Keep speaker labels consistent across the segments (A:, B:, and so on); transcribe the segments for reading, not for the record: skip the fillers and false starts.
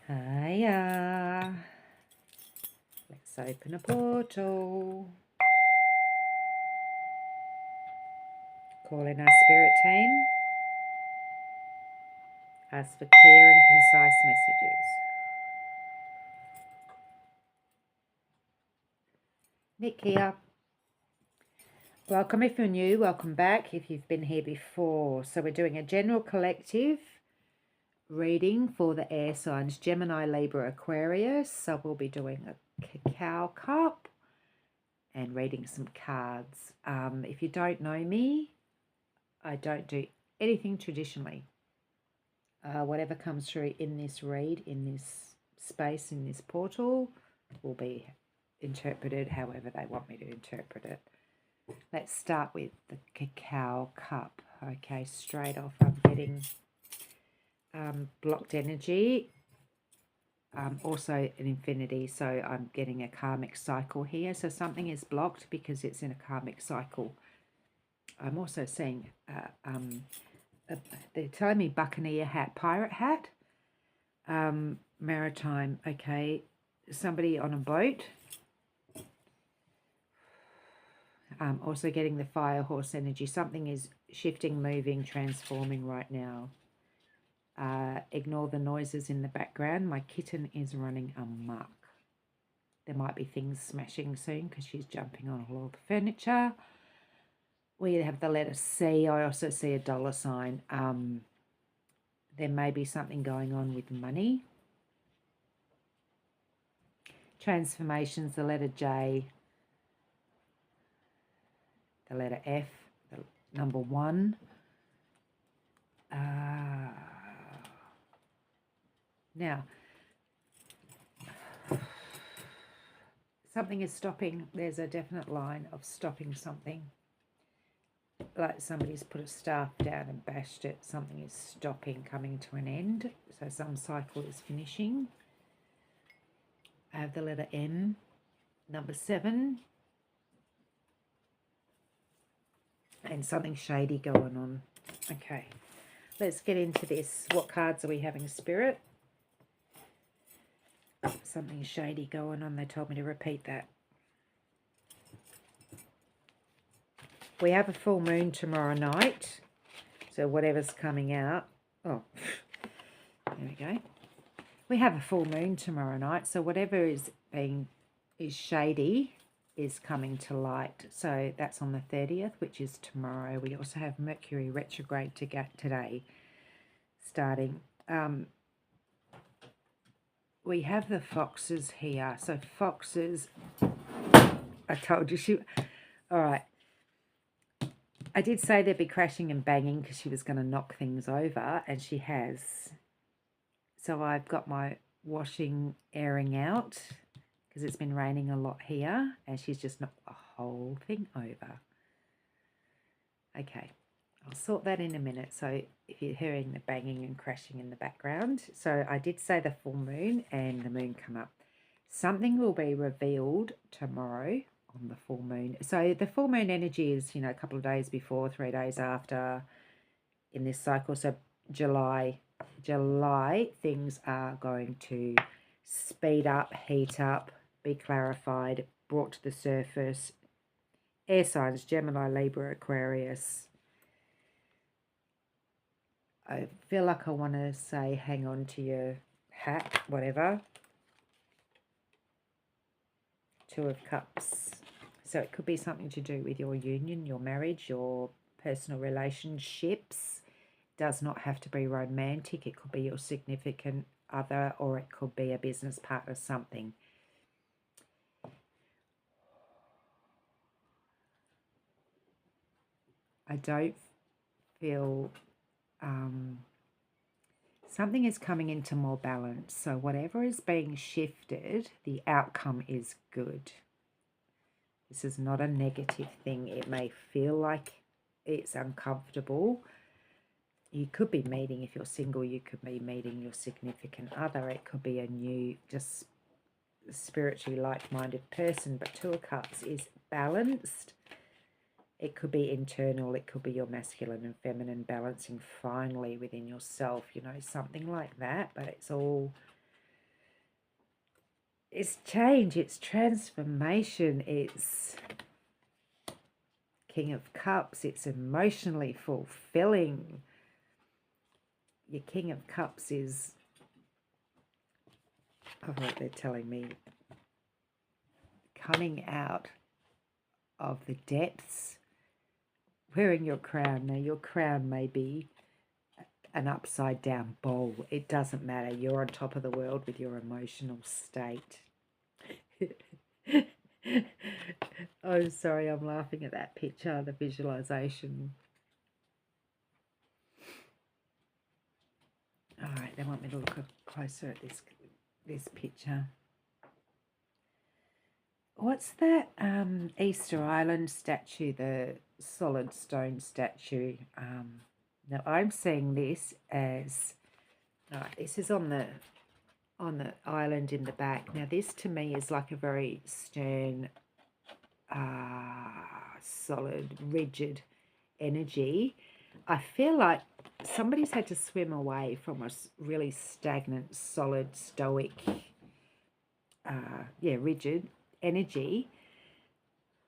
A: Hiya. Let's open a portal. Call in our spirit team. Ask for clear and concise messages. Nick here. Welcome if you're new, welcome back if you've been here before. So we're doing a general collective reading for the air signs, Gemini, Libra, Aquarius. So we'll be doing a cacao cup and reading some cards. If you don't know me, I don't do anything traditionally. Whatever comes through in this read, in this space, in this portal, will be interpreted however they want me to interpret it. Let's start with the cacao cup. Okay, straight off I'm getting blocked energy, also an infinity, so I'm getting a karmic cycle here. So something is blocked because it's in a karmic cycle. I'm also seeing, they're telling me buccaneer hat, pirate hat, maritime, okay, somebody on a boat. Also getting the fire horse energy. Something is shifting, moving, transforming right now. Ignore the noises in the background. My kitten is running amok. There might be things smashing soon because she's jumping on all the furniture. We have the letter C. I also see a dollar sign. There may be something going on with money. Transformations, the letter J. The letter F, the number 1. Now, something is stopping. There's a definite line of stopping something. Like somebody's put a staff down and bashed it. Something is stopping, coming to an end. So some cycle is finishing. I have the letter M, number 7. And something shady going on. Okay, let's get into this. What cards are we having, Spirit? Something shady going on. They told me to repeat that. We have a full moon tomorrow night. So whatever's coming out. Oh, there we go. We have a full moon tomorrow night. So whatever is shady is coming to light. So that's on the 30th, which is tomorrow. We also have Mercury retrograde to get today starting. We have the foxes here. So foxes, I told you all right. I did say they'd be crashing and banging because she was going to knock things over, and she has. So I've got my washing airing out because it's been raining a lot here, and she's just knocked the whole thing over. Okay, I'll sort that in a minute. So if you're hearing the banging and crashing in the background, so I did say the full moon and the moon come up. Something will be revealed tomorrow on the full moon. So the full moon energy is, a couple of days before, 3 days after in this cycle. So July, things are going to speed up, heat up, be clarified, brought to the surface. Air signs, Gemini, Libra, Aquarius. I feel like I want to say hang on to your hat, whatever. 2 of Cups. So it could be something to do with your union, your marriage, your personal relationships. Does not have to be romantic. It could be your significant other, or it could be a business partner, something. I don't feel something is coming into more balance. So whatever is being shifted, the outcome is good. This is not a negative thing. It may feel like it's uncomfortable. You could be meeting, if you're single, you could be meeting your significant other. It could be a new, just spiritually like-minded person. But 2 of Cups is balanced. It could be internal. It could be your masculine and feminine balancing finally within yourself, something like that. But it's all It's change, it's transformation, it's King of Cups, it's emotionally fulfilling. Your King of Cups is, oh, they're telling me, coming out of the depths, wearing your crown. Now, your crown may be an upside down bowl. It doesn't matter. You're on top of the world with your emotional state. Oh, sorry, I'm laughing at that picture, the visualization. All right, they want me to look closer at this picture. What's that Easter Island statue, the solid stone statue? Now I'm seeing this as, this is on the island in the back. Now this to me is like a very stern, solid, rigid energy. I feel like somebody's had to swim away from a really stagnant, solid, stoic, rigid energy,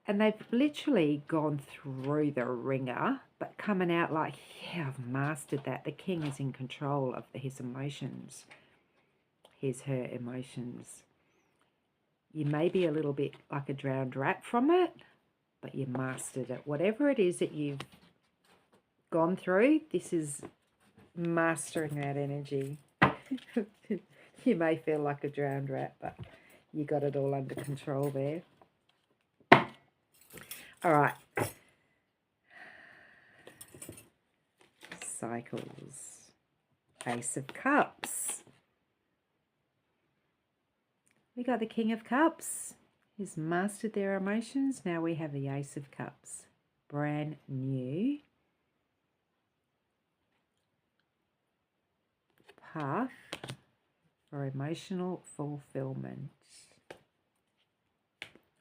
A: and they've literally gone through the ringer, but coming out like, yeah, I've mastered that. The king is in control of his emotions, her emotions. You may be a little bit like a drowned rat from it, but you mastered it. Whatever it is that you've gone through, this is mastering that energy. You may feel like a drowned rat, but you got it all under control there. All right. Cycles. Ace of Cups. We got the King of Cups. He's mastered their emotions. Now we have the Ace of Cups. Brand new path for emotional fulfillment.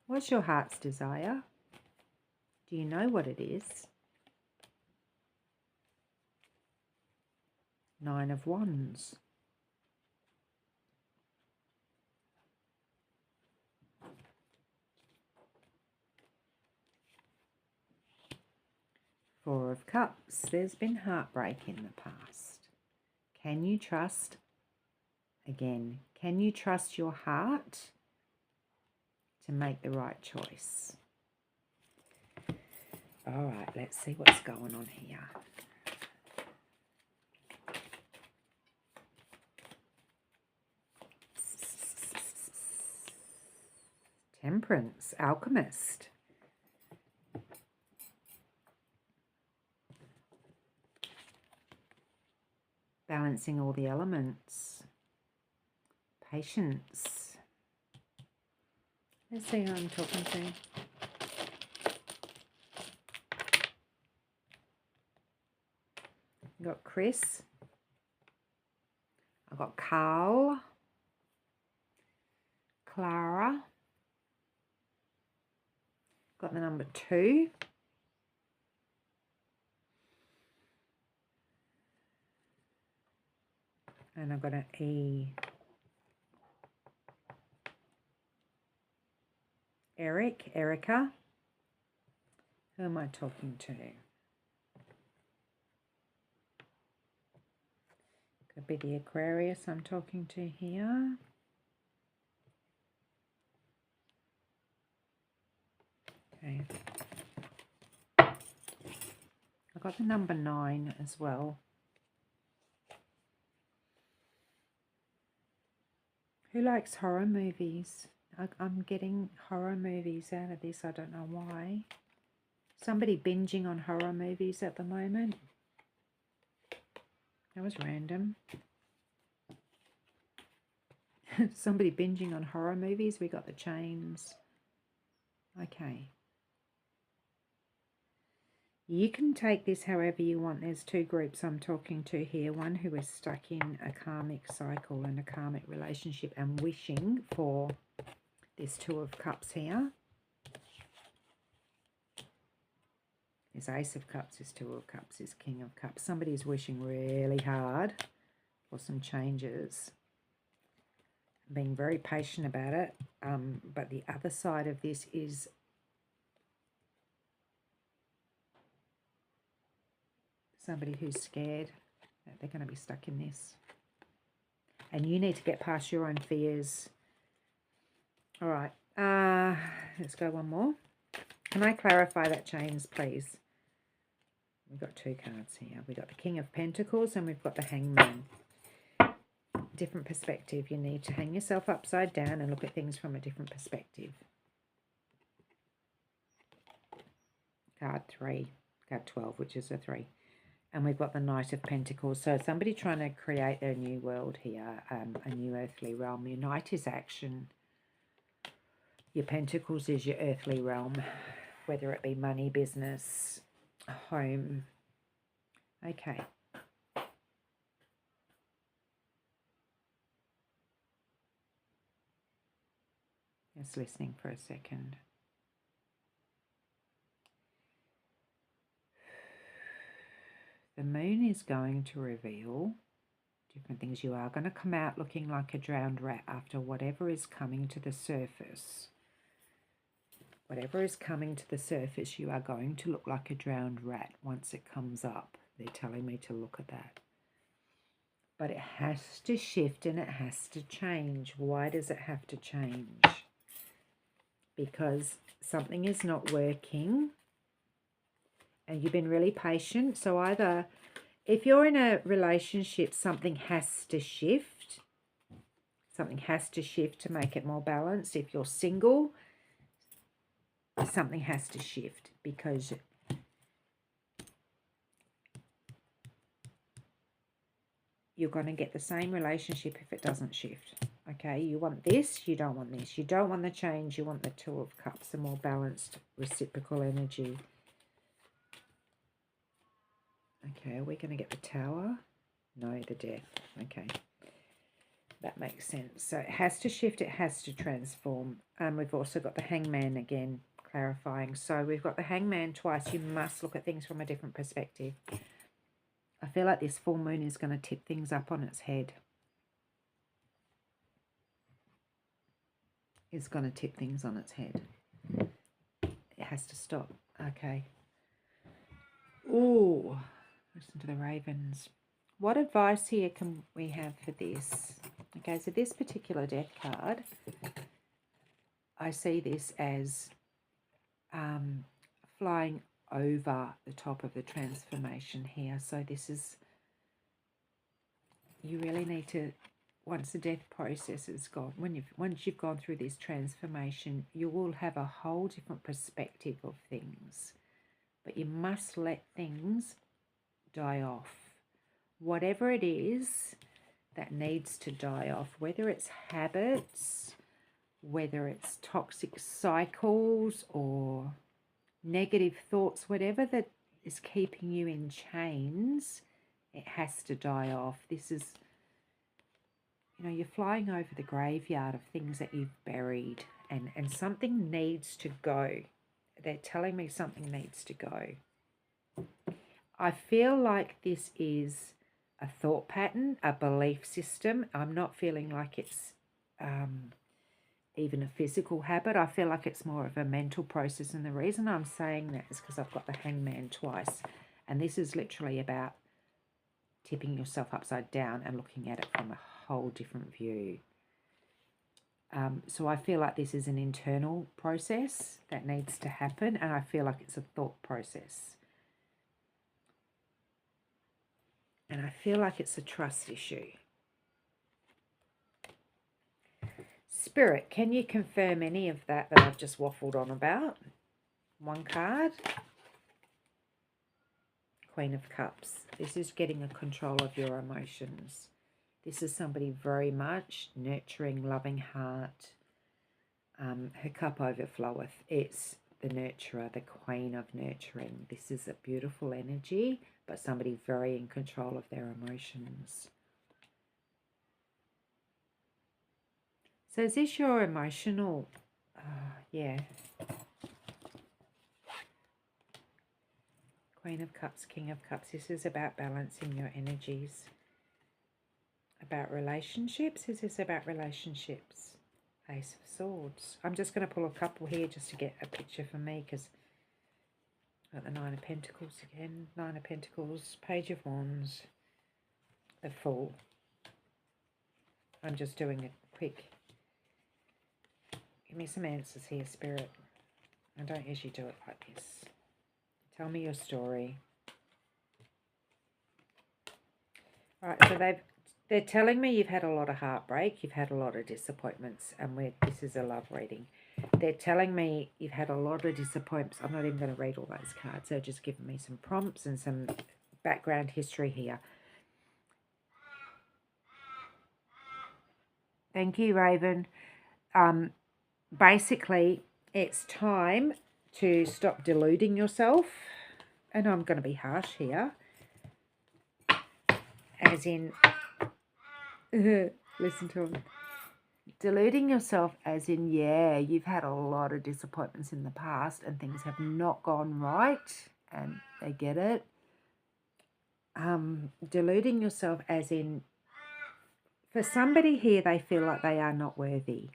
A: What's your heart's desire? Do you know what it is? Nine of Wands. Four of Cups. There's been heartbreak in the past. Can you trust, again, can you trust your heart to make the right choice? All right, let's see what's going on here. Temperance, Alchemist. Balancing all the elements. Patience. Let's see who I'm talking to. I've got Chris. I've got Carl. Clara. Got the number 2. And I've got an E. Eric, Erica. Who am I talking to? Could be the Aquarius I'm talking to here. Okay. I've got the number 9 as well. Who likes horror movies? I'm getting horror movies out of this. I don't know why. Somebody binging on horror movies at the moment. That was random. Somebody binging on horror movies. We got the chains. Okay. You can take this however you want. There's 2 groups I'm talking to here. One who is stuck in a karmic cycle and a karmic relationship and wishing for this 2 of Cups here. There's Ace of Cups, there's 2 of Cups, there's King of Cups. Somebody's wishing really hard for some changes. being very patient about it. But the other side of this is somebody who's scared that they're going to be stuck in this. And you need to get past your own fears. All right. Let's go one more. Can I clarify that, James, please? We've got two cards here. We've got the King of Pentacles and we've got the Hangman. Different perspective. You need to hang yourself upside down and look at things from a different perspective. Card 3. Card 12, which is a 3. And we've got the Knight of Pentacles. So somebody trying to create their new world here, a new earthly realm. Your Knight is action. Your Pentacles is your earthly realm, whether it be money, business, home. Okay. Just listening for a second. The moon is going to reveal different things. You are going to come out looking like a drowned rat after whatever is coming to the surface. Whatever is coming to the surface, you are going to look like a drowned rat once it comes up. They're telling me to look at that. But it has to shift and it has to change. Why does it have to change? Because something is not working and you've been really patient. So either if you're in a relationship, something has to shift. Something has to shift to make it more balanced. If you're single, something has to shift because you're going to get the same relationship if it doesn't shift. Okay, you want this, you don't want this. You don't want the change, you want the Two of Cups, a more balanced reciprocal energy. Okay, are we going to get the Tower? No, the Death. Okay, that makes sense. So it has to shift, it has to transform. We've also got the Hangman again, clarifying. So we've got the Hangman twice. You must look at things from a different perspective. I feel like this full moon is going to tip things up on its head. It's going to tip things on its head. It has to stop. Okay. Ooh, listen to the ravens. What advice here can we have for this? Okay, so this particular death card, I see this as flying over the top of the transformation here. So this is, you really need to, once the death process is gone, once you've gone through this transformation, you will have a whole different perspective of things. But you must let things die off. Whatever it is that needs to die off, whether it's habits, whether it's toxic cycles or negative thoughts, whatever that is keeping you in chains, it has to die off. This is, you know, you're flying over the graveyard of things that you've buried, and something needs to go. They're telling me something needs to go. I feel like this is a thought pattern, a belief system. I'm not feeling like it's even a physical habit. I feel like it's more of a mental process. And the reason I'm saying that is because I've got the Hangman twice. And this is literally about tipping yourself upside down and looking at it from a whole different view. So I feel like this is an internal process that needs to happen. And I feel like it's a thought process. And I feel like it's a trust issue. Spirit, can you confirm any of that I've just waffled on about? One card. Queen of Cups. This is getting a control of your emotions. This is somebody very much nurturing, loving heart. Her cup overfloweth. It's the nurturer, the queen of nurturing. This is a beautiful energy, but somebody very in control of their emotions. So is this your emotional? Yeah. Queen of Cups, King of Cups. This is about balancing your energies. About relationships? Is this about relationships? Ace of Swords. I'm just going to pull a couple here just to get a picture for me, because got the Nine of Pentacles again. Nine of Pentacles, Page of Wands, the Fool. I'm just doing a quick... Give me some answers here, Spirit. I don't usually do it like this. Tell me your story. All right, so they're telling me you've had a lot of heartbreak, you've had a lot of disappointments, and this is a love reading. They're telling me you've had a lot of disappointments. I'm not even going to read all those cards. They're just giving me some prompts and some background history here. Thank you, Raven. Basically, it's time to stop deluding yourself. And I'm going to be harsh here. As in, listen to him. Deluding yourself as in, yeah, you've had a lot of disappointments in the past and things have not gone right, and they get it. Deluding yourself as in, for somebody here, they feel like they are not worthy.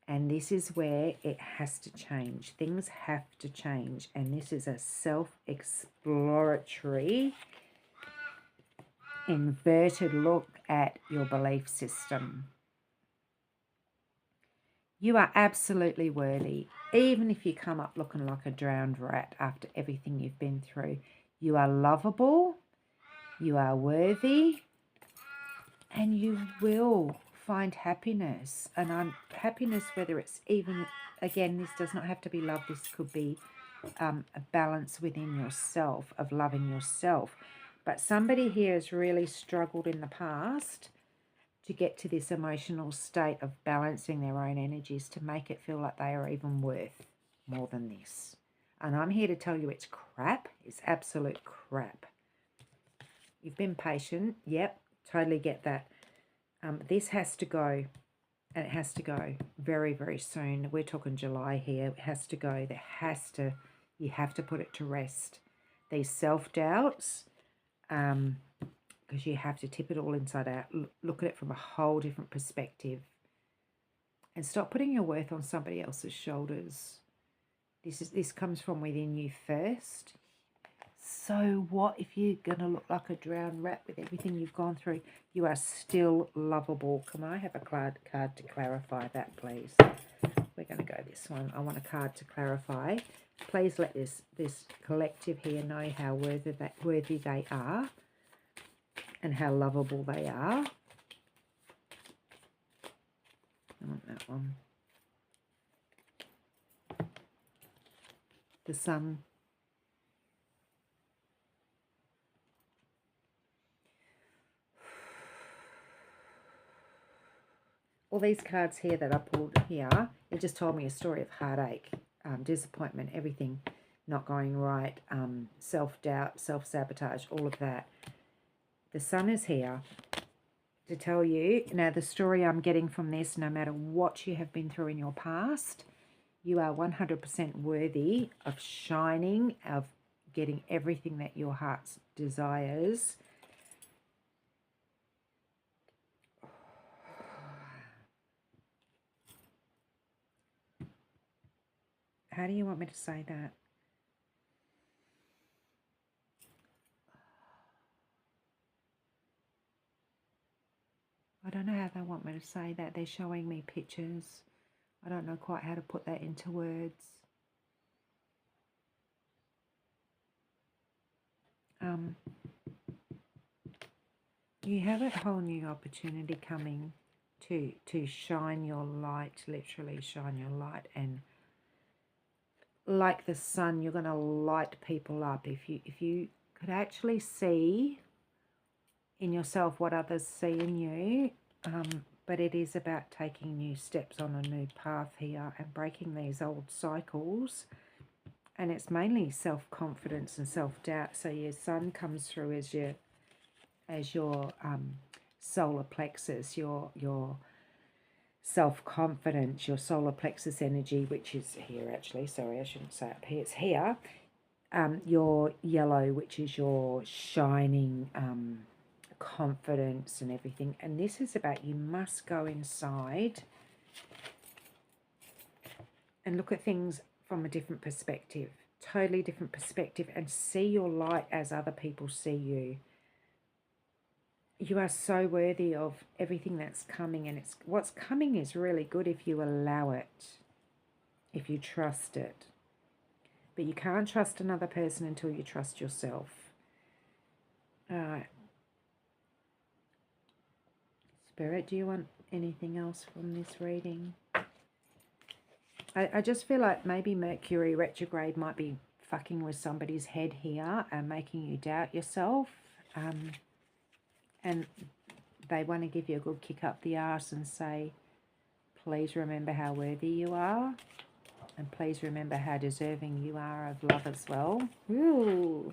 A: And this is where it has to change. Things have to change. And this is a self-exploratory, inverted look at your belief system. You are absolutely worthy. Even if you come up looking like a drowned rat after everything you've been through, you are lovable, you are worthy, and you will find happiness. And happiness, whether it's even, again, this does not have to be love. This could be a balance within yourself, of loving yourself. But somebody here has really struggled in the past to get to this emotional state of balancing their own energies to make it feel like they are even worth more than this. And I'm here to tell you it's crap. It's absolute crap. You've been patient. Yep, totally get that. This has to go. And it has to go very, very soon. We're talking July here. It has to go. You have to put it to rest. These self-doubts, because you have to tip it all inside out. Look at it from a whole different perspective. And stop putting your worth on somebody else's shoulders. This comes from within you first. So what if you're going to look like a drowned rat with everything you've gone through? You are still lovable. Can I have a card to clarify that, please? We're going to go this one. I want a card to clarify. Please let this collective here know how worthy they are and how lovable they are. I want that one. The Sun. All these cards here that I pulled here, it just told me a story of heartache, disappointment, everything not going right, self-doubt, self-sabotage, all of that. The Sun is here to tell you, now the story I'm getting from this, no matter what you have been through in your past, you are 100% worthy of shining, of getting everything that your heart desires. How do you want me to say that? I don't know how they want me to say that. They're showing me pictures. I don't know quite how to put that into words. You have a whole new opportunity coming to shine your light, literally shine your light, and like the sun, you're going to light people up. If you could actually see in yourself what others see in you, but it is about taking new steps on a new path here and breaking these old cycles. And it's mainly self-confidence and self-doubt. So your sun comes through as your solar plexus, your self-confidence, your solar plexus energy, which is here actually. Sorry, I shouldn't say up here. It's here. Your yellow, which is your shining confidence and everything. And this is about you must go inside and look at things from a different perspective, totally different perspective, and see your light as other people see you. You are so worthy of everything that's coming, and what's coming is really good if you allow it, if you trust it. But you can't trust another person until you trust yourself. All right. Spirit, do you want anything else from this reading? I just feel like maybe Mercury retrograde might be fucking with somebody's head here and making you doubt yourself. And they want to give you a good kick up the arse and say, please remember how worthy you are. And please remember how deserving you are of love as well. Ooh.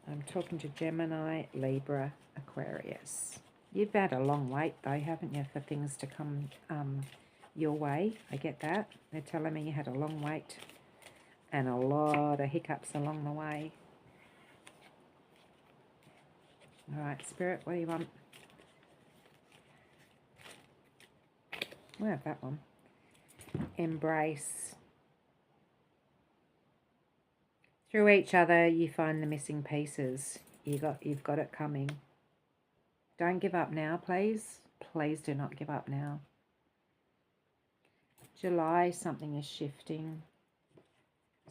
A: I'm talking to Gemini, Libra, Aquarius. You've had a long wait, though, haven't you, for things to come your way? I get that. They're telling me you had a long wait and a lot of hiccups along the way. All right, Spirit, what do you want? We'll have that one. Embrace. Through each other, you find the missing pieces. You've got it coming. Don't give up now, please. Please do not give up now. July, something is shifting.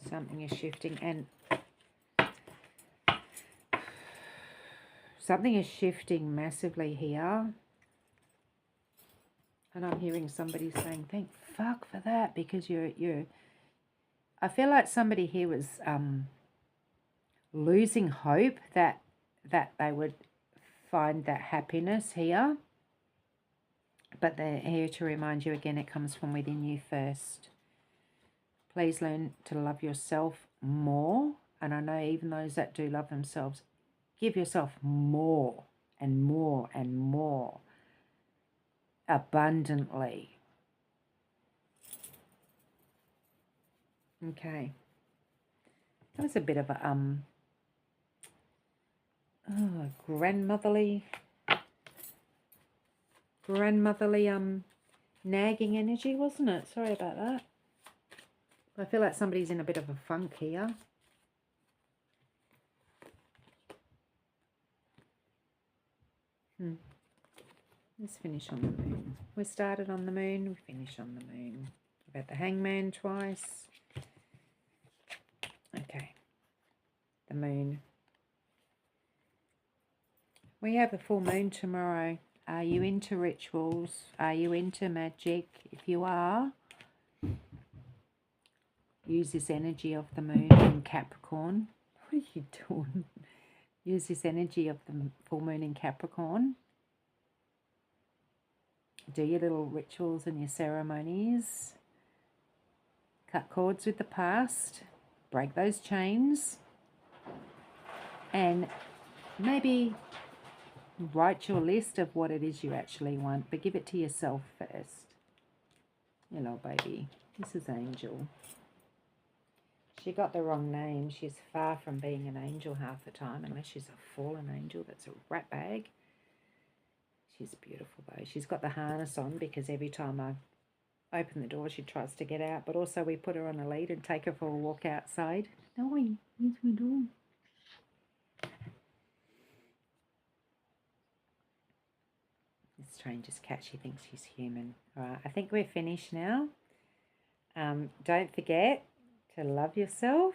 A: Something is shifting, and something is shifting massively here. And I'm hearing somebody saying, thank fuck for that, because you're I feel like somebody here was losing hope that they would find that happiness here. But they're here to remind you again, it comes from within you first. Please learn to love yourself more. And I know even those that do love themselves, give yourself more and more and more. Abundantly. Okay. That was a bit of a grandmotherly nagging energy, wasn't it? Sorry about that. I feel like somebody's in a bit of a funk here. Let's finish on the moon. We started on the moon, we finish on the moon. About the hangman twice. Okay. The moon. We have a full moon tomorrow. Are you into rituals? Are you into magic? If you are, use this energy of the moon in Capricorn. What are you doing? Use this energy of the full moon in Capricorn. Do your little rituals and your ceremonies. Cut cords with the past. Break those chains. And maybe write your list of what it is you actually want, but give it to yourself first. Hello, baby. This is Angel. She got the wrong name. She's far from being an angel half the time, unless she's a fallen angel that's a rat bag. She's beautiful, though. She's got the harness on because every time I open the door, she tries to get out. But also we put her on a lead and take her for a walk outside. No, yes, we do. This stranger's cat, she thinks she's human. All right, I think we're finished now. Don't forget to love yourself.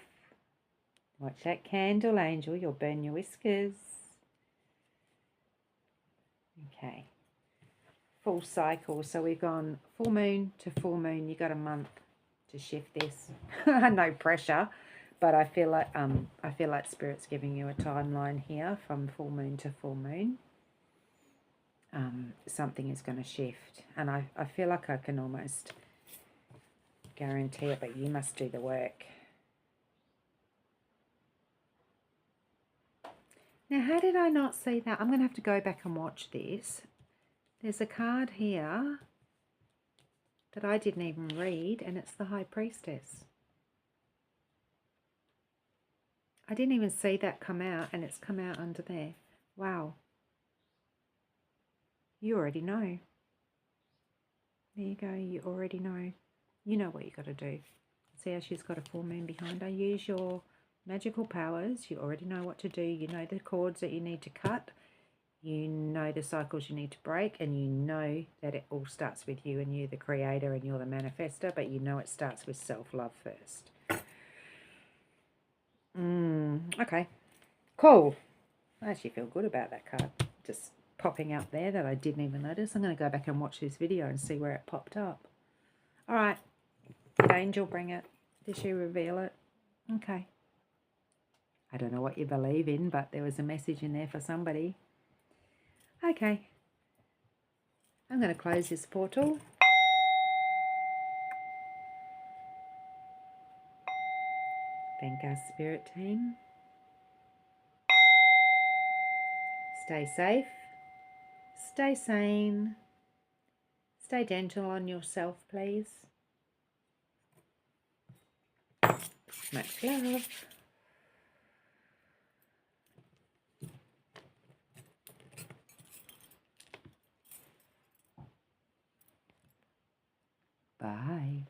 A: Watch that candle, Angel. You'll burn your whiskers. Okay. Full cycle. So we've gone full moon to full moon. You got a month to shift this. No pressure, but I feel like Spirit's giving you a timeline here from full moon to full moon. Something is going to shift, and I feel like I can almost guarantee it, but you must do the work. Now, how did I not see that? I'm going to have to go back and watch this. There's a card here that I didn't even read, and it's the High Priestess. I didn't even see that come out, and it's come out under there. Wow. You already know. There you go. You already know. You know what you got to do. See how she's got a full moon behind her? Use your magical powers. You already know what to do. You know the cords that you need to cut. You know the cycles you need to break, and you know that it all starts with you, and you're the creator and you're the manifester, but you know it starts with self-love first. Okay, cool. I actually feel good about that card just popping up there that I didn't even notice. I'm going to go back and watch this video and see where it popped up. All right, did Angel bring it? Did she reveal it? Okay. I don't know what you believe in, but there was a message in there for somebody. Okay. I'm going to close this portal. Thank our spirit team. Stay safe. Stay sane. Stay gentle on yourself, please. Much love. Bye.